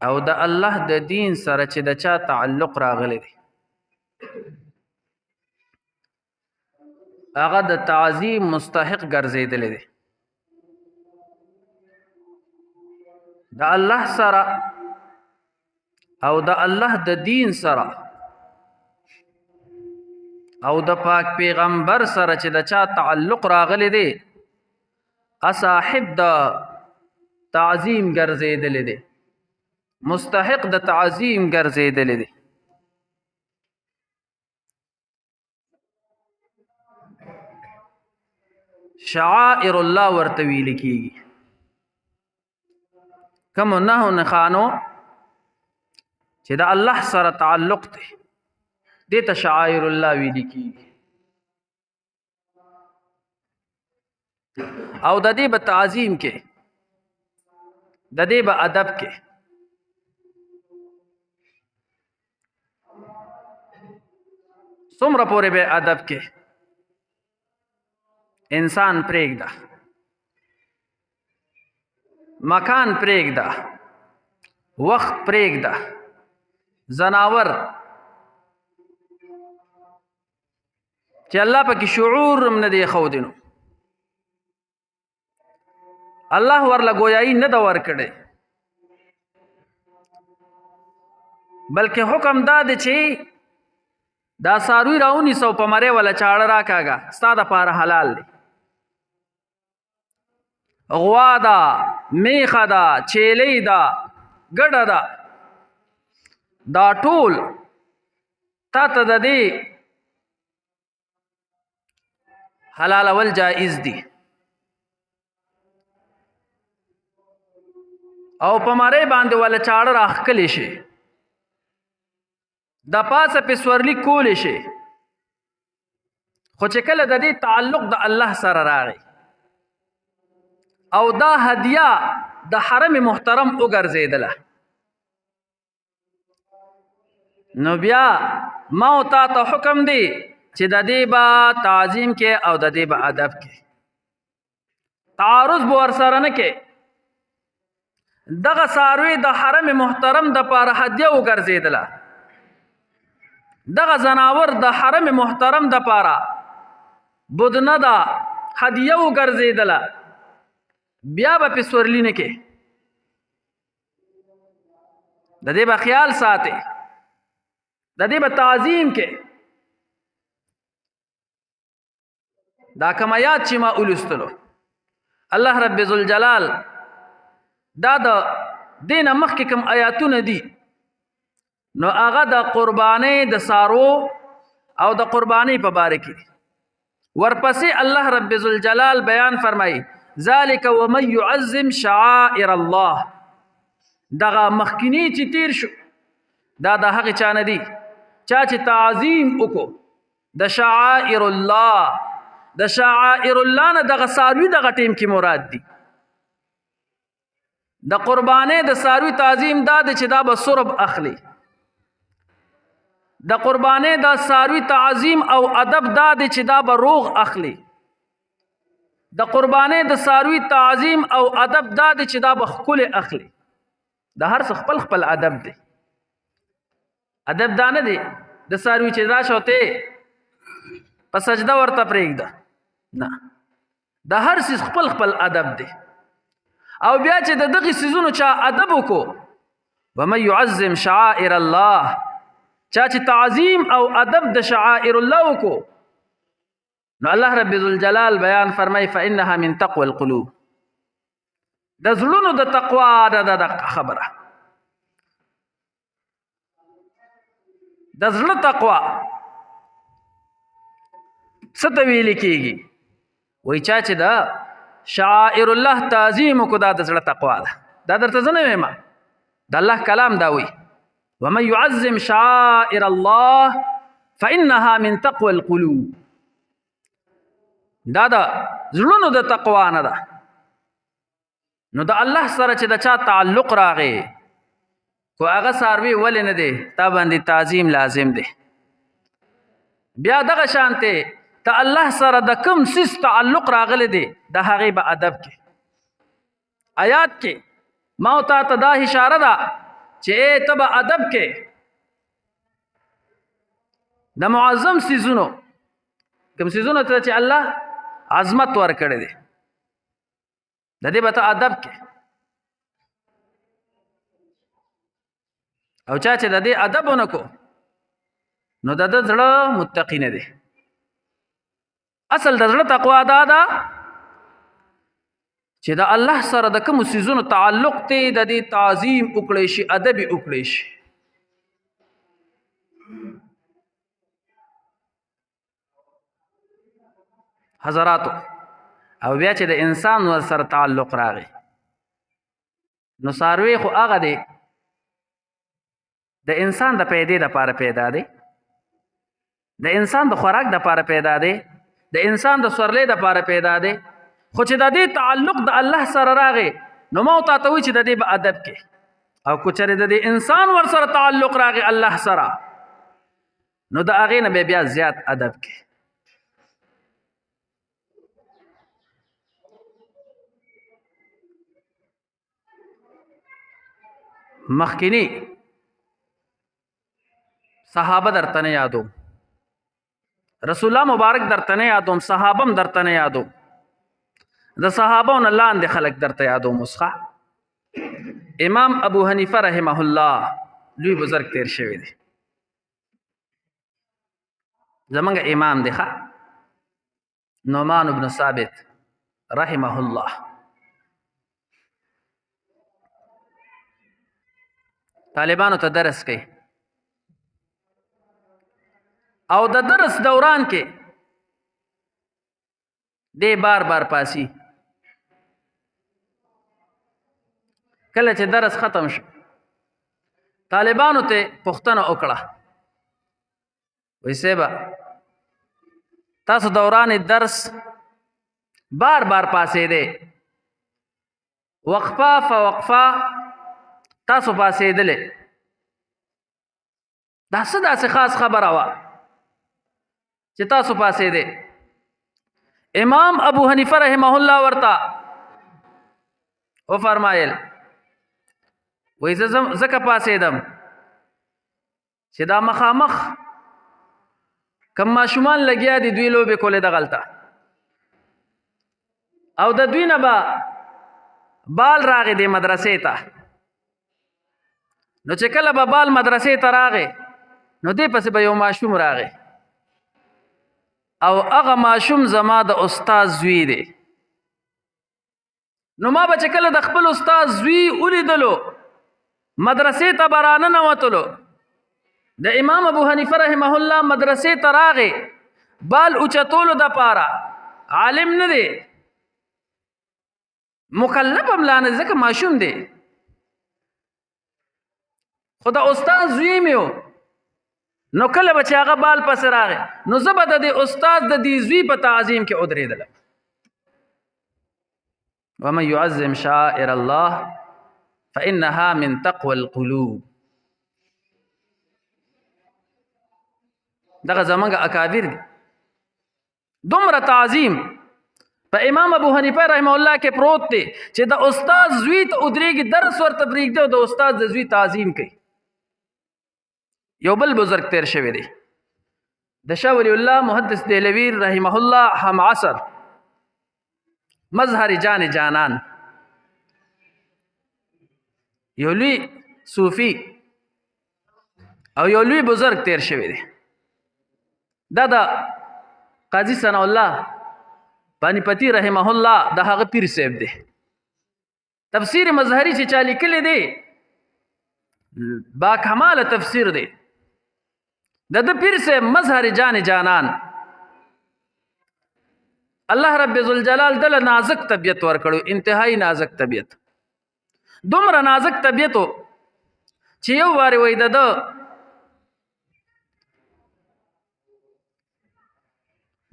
او د الله د دین سره چې د چا تعلق راغلی دی هغه د تعظیم مستحق ګرځیدلی دی د الله سره او د الله د دین سره او د پاک پیغمبر سره چې د چا تعلق راغلی دی صاحب د تعظیم ګرځیدلی دی مستحق د تعظیم ګرځیدلی دی شعائر الله ورته ویل کیږي کوم نه خانو چې د الله سره تعلق دی دې ته شعائر الله ویل کیږي او د دې په تعظیم کې د دې په ادب کې څومره پورې به ادب کې انسان پرېږده مکان پرېږده وخت پرېږده زناور چې الله پکې شعور هم نه دی ښودی نو الله ورله ګویایي نه ده ورکړی بلکې حکم دا دی چې دا څاروي راونیسه او په مرۍ وله چاړه راکاږه ستا دپاره حلال دی غوا ده میخه ده چیلۍ ده ګډه ده دا ټول تا ته د دې حلالول جایز دي او په مرۍ باندې وله چاړه راښکلی شي د پاسه پې سورلي کولی شي خو چې کله د دې تعلق د الله سره راغی او دا هدیه د حرم محترم وګرځېدله نو بیا ما او تا ته حکم دی چې د دې به تعظیم کې او د دې به ادب کې تعارض به ورسره نه کې دغه څاروي د حرم محترم دپاره هدیه وګرځېدله دغه زناور د حرم محترم دپاره بدنه ده هدیه وګرځېدله بیا به پې سورلي نه کې د دې به خیال ساتې د دې به تعظیم کې دا کوم آیات چې ما ولوستلو الله رب ذوالجلال دا د دې نه مخکې کوم آیاتونه دي نو هغه د قربانۍ د څارو او د قربانۍ په باره کې ورپسې الله رب ذوالجلال بیان فرمایي ذلك ومن يعظم شعائر الله دغه مخکینی چې تیر شو دا د هغې چا نه دي چا چې تعظیم وکړو د شعائر الله د شعائر الله نه دغه څاروي دغه ټیم کې مراد دي د قربانۍ د څاروي تعظیم دا دی چې دا به سرب اخلي د قربانۍ د څاروي تعظیم او ادب دا دی چې دا به روغ اخلي د قربانۍ د څاروي تعظیم او ادب دا دی چې دا به ښکلی اخلي د هر څه خپل خپل ادب دی ادب دا نه دی د څاروي چې راشه ته په سجده ورته پرېږده نه د هر څیز خپل خپل ادب دی او بیا چې د دغې څیزونو چا ادب وکړو ومن يعظم شعائر الله چا چې تعظیم او ادب د شعائر الله وکړو نو الله رب ذوالجلال بیان فرمای فإنها من تقوى القلوب د زړونو د تقوا د خبره د زړه تقوا څه ته ویل کېږي وایي چا چې د شعائر الله تعظیم وکړو دا د زړه تقوا ده دا درته زه نه وایم د الله کلام دا وایي ومن يعظم شعائر الله فإنها من تقوى القلوب دا د زړونو د تقوا نه ده نو د الله سره چې د چا تعلق راغی کو هغه څاروي ولې نه دی تا باندې تعظیم لازم دی بیا دغه شانته ته الله سره د کوم څیز تعلق راغلی دی د هغې به ادب کې آیات کې ما او تا ته دا اشاره ده چې ته به ادب کې د معظم سیزونو کوم سیزونو ته چې الله عظمت ورکړی دی د دې به ته ادب کې او چا چې د دې ادب ونه کو نو د ده زړه متقی نه دی. اصل د زړه تقوا دا ده چې د الله سره د کومو څیزونو تعلق دی د دې تعظیم وکړی شي ادب یې وکړی شي. حضراتو او بیا چې د انسان ور سره تعلق راغی نو څاروی خو هغه دی د انسان د پیدې دپاره پیدا دی د انسان د خوراک دپاره پیدا دی د انسان د سورلۍ دپاره پیدا دی خو چې د دې تعلق د الله سره راغی نو ما تا ته وایي چې د دې به ادب کې او که چېرې د دې انسان ور سره تعلق راغی الله سره نو د هغې نه به بیا زیات ادب کې. مخکینی صحابه درته نه یادوم رسول الله مبارک درته نه یادوم صحابه هم درته نه یادوم د صحابو نه لاندې خلک درته یادوم. اوس امام ابو حنیفه رحمه الله لوی بزرګ تیر شوی دی زمونږ امام دی نعمان بن ثابت رحمه الله. طالبانو ته درس کوي او د درس دوران کې دی بار بار پاسی کله چې درس ختم شو طالبانو ته پوښتنه وکړه وایي صاحبه تاسو دوران درس بار بار پاسېدی وقفه فوقفه تاسو پاسېدلې دا څه داسې خاص خبره وه چې تاسو پاسېدې. امام ابو حنیفه رحمه الله ورته وفرمایل وایي زه ځکه پاسېدم چې دا مخامخ کم ماشومان لګیا دي دوی لوبې کولې دغلته او د دوی نه به بال راغی دی مدرسې ته نو چې کله به بال مدرسې ته راغی نو دې پسې به یو ماشوم راغی او هغه ماشوم زما د استاد زوی دی نو ما به چې کله د خپل استاد زوی ولیدلو مدرسې ته به راننوتلو د امام ابو حنیفه رحمه الله مدرسې ته راغی بال اوچتولو دپاره عالم نه دی مکلف هم لا نه ځکه ماشوم دی خو د استاد زوی مې و نو کله به چې هغه بال پسې راغی نو زه به د دې استاد د دې زوی په تعظیم کې ودرېدلم. ومن يعظم شعائر الله فإنها من تقوى القلوب. دغه زمونږ اکابر دي دومره تعظیم په امام ابو حنیفه رحمه الله کې پروت دی چې د استاد زوی ته ودرېږي درس ورته پرېږدي او د استاد د زوی تعظیم کوي. یو بل بزرگ تیر شوی دی د شاه ولی الله محدث دهلوی رحمه الله هم عصر مظهر جان جانان یو لوی صوفی او یو لوی بزرگ تیر شوی دی دا د قاضی ثناء الله پانی پتی رحمه الله د هغه پیر صاحب دی تفسیر مظهری چې چا لیکلی دی با کمال تفسیر دی د پیر صاحب مظهر جان جانان الله رب ذوالجلال دل نازک طبیعت ورکړو انتهایی نازک طبیعت دومره نازک طبیعت چې یو واري وای د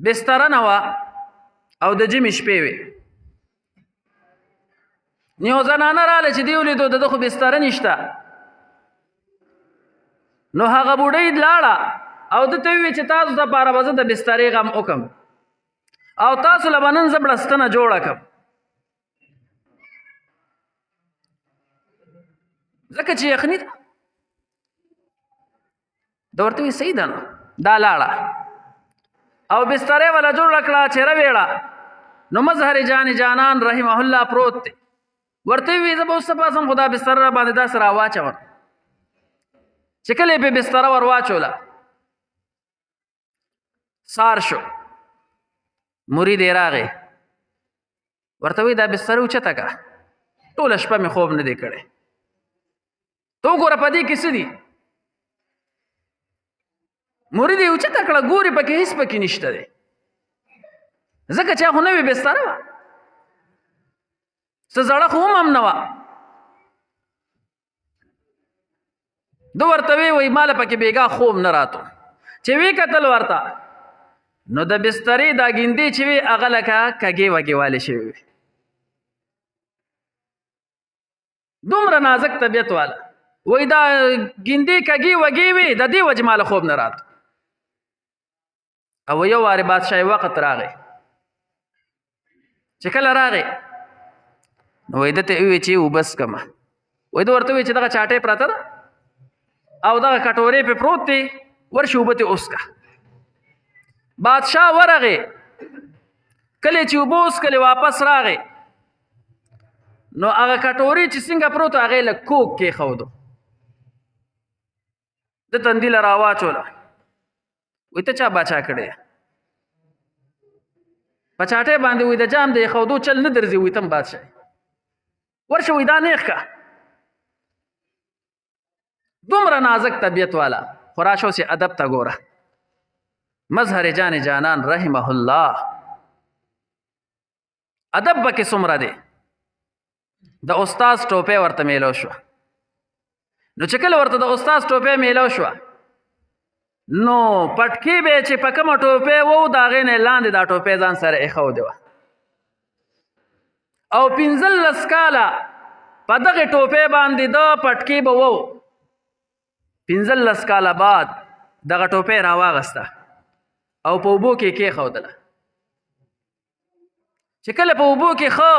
بستر نه وا او د جمی شپې وي نیو زنانه رااله چې دی ولیدو د خو بستر نشته نو هغه بوډۍ لاړه او د ته وی چې تاسو د پاره به زه د بسترې غم وکم او تاسو له به نن زه بړستنه جوړه کړم ځکه چې یخني ده دا ورته وی صحیح ده نو دا لاړه او بسترې ولا جوړ کړه چې رویړه نو مظهر جان جانان رحمه الله پروت دی ورته وی زه به اوس پاسم خدا بستر را باندې دا سره واچوم چې کله په بستر ور واچوله سار شو مرید یې راغی ورته وی دا بستر اوچته که ټوله شپه مې خوب نه دی کړی تو ګوره په دې کې څه دي مرید یې اوچته کړه ګوري پکې هېڅ پکې نشته دی ځکه چې خو نوې بستره وه څه زړه خو هم نه وه ده ورته وی ماله پکې بېګا خوب نه راتو چې وی کتل ورته نو د بسترې دا ګیندې چې وي هغه لکه کږې وږې والې شوې وي دومره نازک طبیعت والا وی دا ګیندې کږې وږې وي د دې وجې ماله خوب نه راتو او یو وارې بادشاهي وخت راغی چې کله راغی نو وی ده ته ووی چې وبس کمه وی ده ورته وی چې دغه چاټۍ پرته ده او دغه کټورې پې پروت دی ورشي اوبه تې وسکه بادشاه ورغی کله چې اوبه وسکلې واپس راغی نو هغه کټورې چې څنګه پروت هغه یې لږ کوک کېښودو ده تندي له راواچوله وی ته چا باچا کړی په چاټۍ باندې وی د جام د ایښودو چل نه درځي وی تم بادشاه ورشه وی دا نیغ که دومره نازک طبیعت والا خو راشه اوس ادب ته ګوره مظهر جان جانان رحمه الله ادب پکې څومره دی د استاز ټوپۍ ورته میلو شوه نو چې کله ورته د استاز ټوپۍ میلو شوه نو پټکي به چې په کومه ټوپۍ وو د هغې نه لاندې دا ټوپۍ ځان سره ایښودې وه او 15 کاله په دغې ټوپۍ باندې د پټکي به وو 15 کاله بعد دغه ټوپۍ راواغسته او په اوبو کې کېښودله چې کله په اوبو کې ښه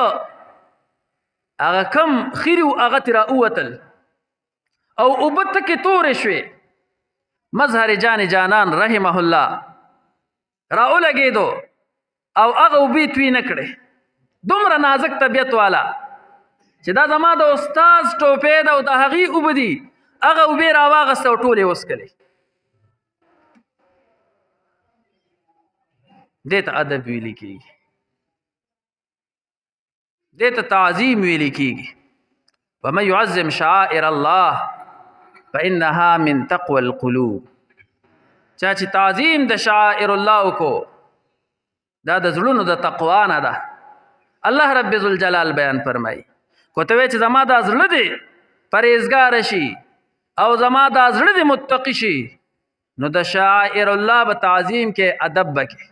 هغه کم خیري و هغه ترې راووتل او اوبه تکې تورې شوې مظهر جان جانان رحمه الله راولګېدو او هغه اوبې توی نه کړې دومره نازک طبیعت والا چې دا زما د استاز ټوپۍ ده او د هغې اوبه دي هغه اوبې راواغسته او ټولې وسکلې دې ته ادب ویلې کېږي دې ته تعظیم ویلې کېږي ومن يعظم شعائر الله فإنها من تقوى القلوب چا چې تعظیم د شعائر الله وکړو دا د زړونو د تقوا نه ده الله رب ذوالجلال بیان فرمایي کو ته وایې چې زما دا زړه دی پرهیزګاره شي او زما دا زړه دی متقي شي نو د شعائر الله به تعظیم کې ادب به کې